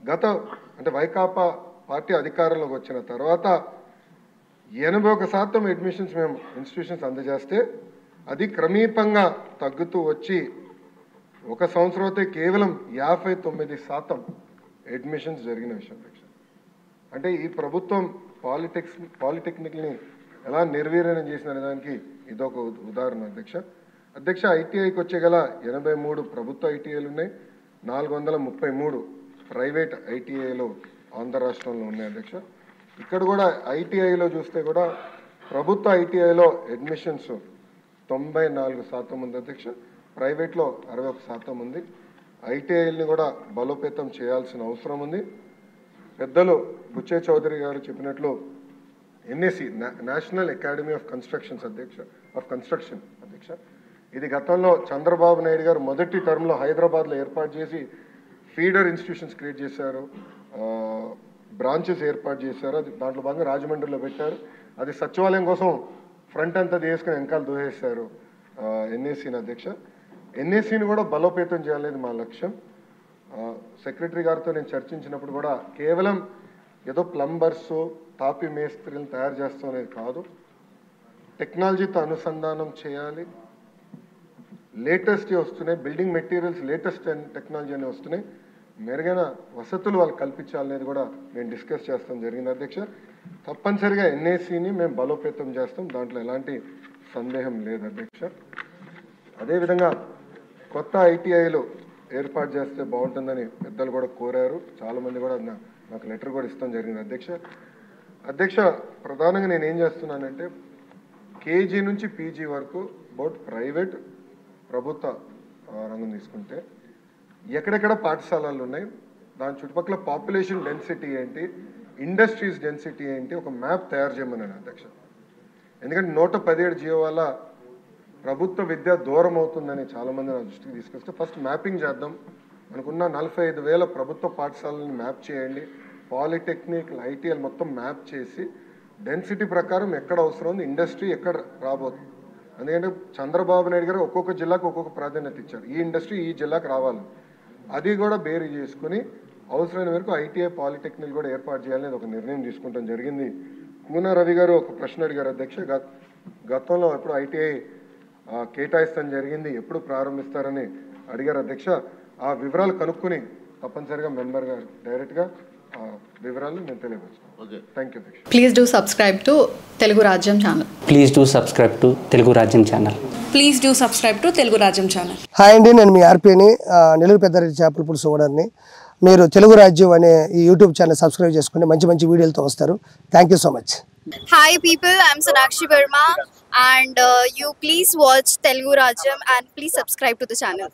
గత అంటే వైకాపా పార్టీ అధికారంలోకి వచ్చిన తర్వాత 81% అడ్మిషన్స్ మేము ఇన్స్టిట్యూషన్స్ అందజేస్తే అది క్రమీపంగా తగ్గుతూ వచ్చి ఒక సంవత్సరం అయితే కేవలం 59% అడ్మిషన్స్ జరిగిన విషయం అధ్యక్ష. అంటే ఈ ప్రభుత్వం పాలిటెక్నిక్ని ఎలా నిర్వీర్యం చేసిన దానికి ఇదొక ఉదాహరణ అధ్యక్ష. ఐటీఐకి వచ్చే గల 83 ప్రభుత్వ ఐటీఐలు ఉన్నాయి, 433 ప్రైవేట్ ఐటీఐలు ఆంధ్ర రాష్ట్రంలో ఉన్నాయి అధ్యక్ష. ఇక్కడ కూడా ఐటీఐలో చూస్తే కూడా ప్రభుత్వ ఐటీఐలో అడ్మిషన్స్ 94% ఉంది అధ్యక్ష, ప్రైవేట్లో 61% ఉంది. ఐటీఐల్ని కూడా బలోపేతం చేయాల్సిన అవసరం ఉంది. పెద్దలు బుచ్చే చౌదరి గారు చెప్పినట్లు NAC national academy of construction అధ్యక్ష, ఇది గతంలో చంద్రబాబు నాయుడు గారు మొదటి టర్మ్లో హైదరాబాద్లో ఏర్పాటు చేసి ఫీడర్ ఇన్స్టిట్యూషన్స్ క్రియేట్ చేశారు, బ్రాంచెస్ ఏర్పాటు చేశారు. అది దాంట్లో భాగంగా రాజమండ్రిలో పెట్టారు. అది సచివాలయం కోసం ఫ్రంట్ అంతా తీసుకుని వెనకాల దూసేశారు ఎన్ఏసీని అధ్యక్ష. ఎన్ఏసీని కూడా బలోపేతం చేయాలనేది మా లక్ష్యం. సెక్రటరీ గారితో నేను చర్చించినప్పుడు కూడా కేవలం ఏదో ప్లంబర్స్ తాపి మేస్త్రీలను తయారు చేస్తాం అనేది కాదు, టెక్నాలజీతో అనుసంధానం చేయాలి. లేటెస్ట్ వస్తున్నాయి బిల్డింగ్ మెటీరియల్స్, లేటెస్ట్ టెక్నాలజీ అనేవి వస్తున్నాయి, మెరుగైన వసతులు వాళ్ళు కల్పించాలనేది కూడా మేము డిస్కస్ చేస్తాం జరిగింది అధ్యక్ష. తప్పనిసరిగా ఎన్ఏసీని మేము బలోపేతం చేస్తాం, దాంట్లో ఎలాంటి సందేహం లేదు అధ్యక్ష. అదేవిధంగా కొత్త ఐటీఐలు ఏర్పాటు చేస్తే బాగుంటుందని పెద్దలు కూడా కోరారు, చాలామంది కూడా నాకు లెటర్ కూడా ఇస్తాం జరిగింది అధ్యక్ష. ప్రధానంగా నేను ఏం చేస్తున్నానంటే కేజీ నుంచి పీజీ వరకు బోత్ ప్రైవేట్ ప్రభుత్వ రంగం తీసుకుంటే ఎక్కడెక్కడ పాఠశాలలు ఉన్నాయి, దాని చుట్టుపక్కల పాపులేషన్ డెన్సిటీ ఏంటి, ఇండస్ట్రీస్ డెన్సిటీ ఏంటి, ఒక మ్యాప్ తయారు చేయమన్నాను అధ్యక్ష. ఎందుకంటే 117 జియో వల్ల ప్రభుత్వ విద్య దూరం అవుతుందని చాలామంది నా దృష్టికి తీసుకొస్తే ఫస్ట్ మ్యాపింగ్ చేద్దాం అనుకున్న 45,000 ప్రభుత్వ పాఠశాలని మ్యాప్ చేయండి, పాలిటెక్నిక్ ఐటీఎల్ మొత్తం మ్యాప్ చేసి డెన్సిటీ ప్రకారం ఎక్కడ అవసరం ఉంది, ఇండస్ట్రీ ఎక్కడ రాబోతుంది. ఎందుకంటే చంద్రబాబు నాయుడు గారు ఒక్కొక్క జిల్లాకు ఒక్కొక్క ప్రాధాన్యత ఇచ్చారు, ఈ ఇండస్ట్రీ ఈ జిల్లాకు రావాలి, అది కూడా బేరీ చేసుకుని అవసరమైన వరకు ఐటీఐ పాలిటెక్నిక్ కూడా ఏర్పాటు చేయాలనేది ఒక నిర్ణయం తీసుకుంటాం జరిగింది. కూన రవి గారు ఒక ప్రశ్న అడిగారు అధ్యక్ష, గతంలో ఎప్పుడు ఐటీఐ కేటాయిస్తాం జరిగింది, ఎప్పుడు ప్రారంభిస్తారని అడిగారు అధ్యక్ష. ఆ వివరాలు కనుక్కుని తప్పనిసరిగా మెంబర్ గారు డైరెక్ట్గా వివరాలు నేను తెలియవచ్చు. థ్యాంక్ యూ అధ్యక్ష. Please do subscribe to Telugu Rajyam channel. Please do subscribe to Telugu Rajyam channel. Please do subscribe to Telugu Rajyam channel. Hi అండి, నేను మీ ఆర్పీని, నెల్లూరు పెద్దారెడ్డి చేపల పులుసు ఓనర్ని. మీరు తెలుగు రాజ్యం అనే ఈ యూట్యూబ్ ఛానల్ సబ్స్క్రైబ్ చేసుకుని మంచి మంచి వీడియోలతో వస్తారు. Thank you so much. Hi people, I'm Sonakshi Verma and you please watch Telugu Rajyam and please subscribe to the channel.